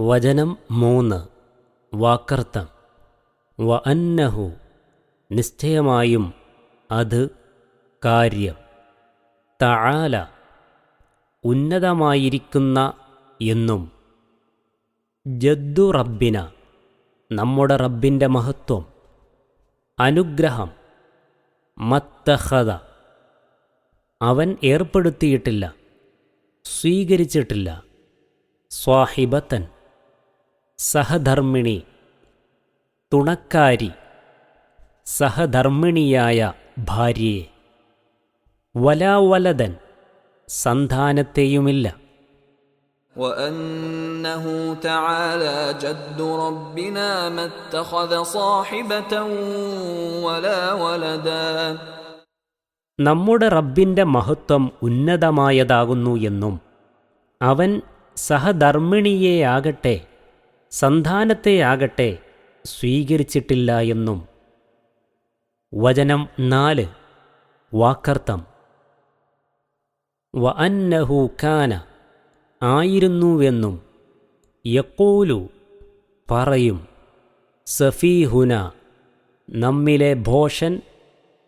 വചനം 3. വാക്കർത്ഥം. വ അന്നഹു, നിശ്ചയമായും അത്, കാര്യം, തആല, ഉന്നതമായിരിക്കുന്ന എന്നും, ജദ്ദു റബ്ബിന, നമ്മുടെ റബ്ബിൻ്റെ മഹത്വം, അനുഗ്രഹം, മത്തഖദ, അവൻ ഏർപ്പെടുത്തിയിട്ടില്ല, സ്വീകരിച്ചിട്ടില്ല, സ്വാഹിബത്തൻ, സഹധർമ്മിണി, തുണക്കാരി, സഹധർമ്മിണിയായ ഭാര്യയെ, വലാവലദൻ, സന്താനത്തെയുമില്ല. وأنه تعالى جد ربنا ما اتخذ صاحبة ولا ولدا. നമ്മുടെ റബ്ബിൻ്റെ മഹത്വം ഉന്നതമായതാകുന്നു എന്നും അവൻ സഹധർമ്മിണിയെയാകട്ടെ സന്താനത്തെയാകട്ടെ സ്വീകരിച്ചിട്ടില്ല എന്നും. വചനം 4. വാക്കർത്ഥം. വ അന്നഹു കാന, ആയിരുന്നുവെന്നും, യഖൂലു, പറയും, സഫീഹുന, നമ്മിലെ ഭോഷൻ,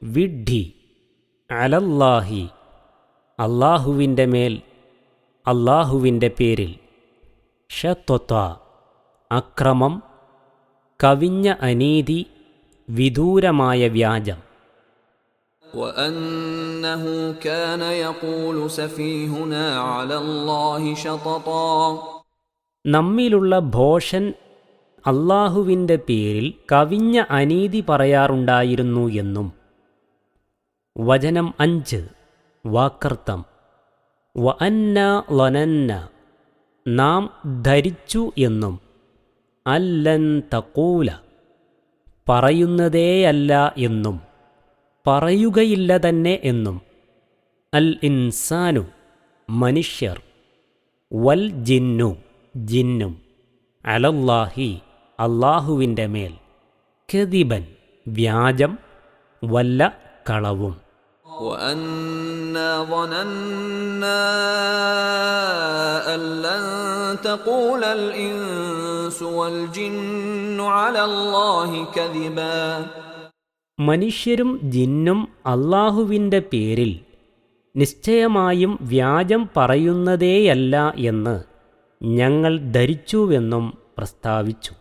വിഡ്ഢി, അലല്ലാഹി, അല്ലാഹുവിൻ്റെ മേൽ, അല്ലാഹുവിൻ്റെ പേരിൽ, ഷത്വത, അക്രമം, കവിഞ്ഞ അനീതി, വിദൂരമായ വ്യാജം. وأنه كان يقول سفيهنا على الله شططا. നമ്മിലുള്ള ഭോഷൻ അല്ലാഹുവിൻ്റെ പേരിൽ കവിഞ്ഞ അനീതി പറയാറുണ്ടായിരുന്നു എന്നും. വചനം 5. വാക്കർത്ഥം. വ അന്നാ ലനന്ന, നാം ധരിച്ചു എന്നും, അല്ലൻ തഖൂല, പറയുന്നതേയല്ല എന്നും, പറയുകയില്ല തന്നെ എന്നും, അൽ ഇൻസാനു, മനുഷ്യർ, വൽ ജിന്നു, ജിന്നും, അലല്ലാഹി, അല്ലാഹുവിൻ്റെ മേൽ, കദിബൻ, വ്യാജം, വല്ല കളവും. وأنا ظننا أن لن تقول الإنس والجن على الله كذبا. മനുഷ്യരും ജിന്നും അല്ലാഹുവിൻ്റെ പേരിൽ നിശ്ചയമായും വ്യാജം പറയുന്നതേയല്ല എന്ന് ഞങ്ങൾ ധരിച്ചുവെന്നും പ്രസ്താവിച്ചു.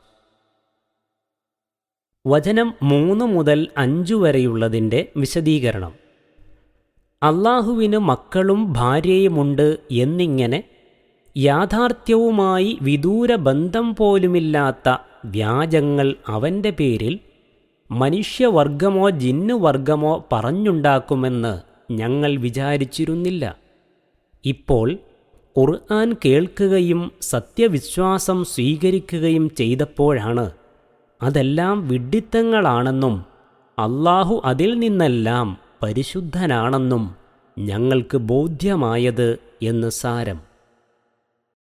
വചനം 3 മുതൽ 5 വരെയുള്ളതിൻ്റെ വിശദീകരണം. അല്ലാഹുവിന് മക്കളും ഭാര്യയുമുണ്ട് എന്നിങ്ങനെ യാഥാർത്ഥ്യവുമായി വിദൂര ബന്ധം പോലുമില്ലാത്ത വ്യാജങ്ങൾ അവൻ്റെ പേരിൽ മനുഷ്യവർഗമോ ജിന്നുവർഗമോ പറഞ്ഞുണ്ടാക്കുമെന്ന് ഞങ്ങൾ വിചാരിച്ചിരുന്നില്ല. ഇപ്പോൾ ഖുർആൻ കേൾക്കുകയും സത്യവിശ്വാസം സ്വീകരിക്കുകയും ചെയ്തപ്പോഴാണ് അതെല്ലാം വിഡ്ഢിത്തങ്ങളാണെന്നും അല്ലാഹു അതിൽ നിന്നെല്ലാം പരിശുദ്ധനാണെന്നും ഞങ്ങൾക്ക് ബോധ്യമായത് എന്ന് സാരം.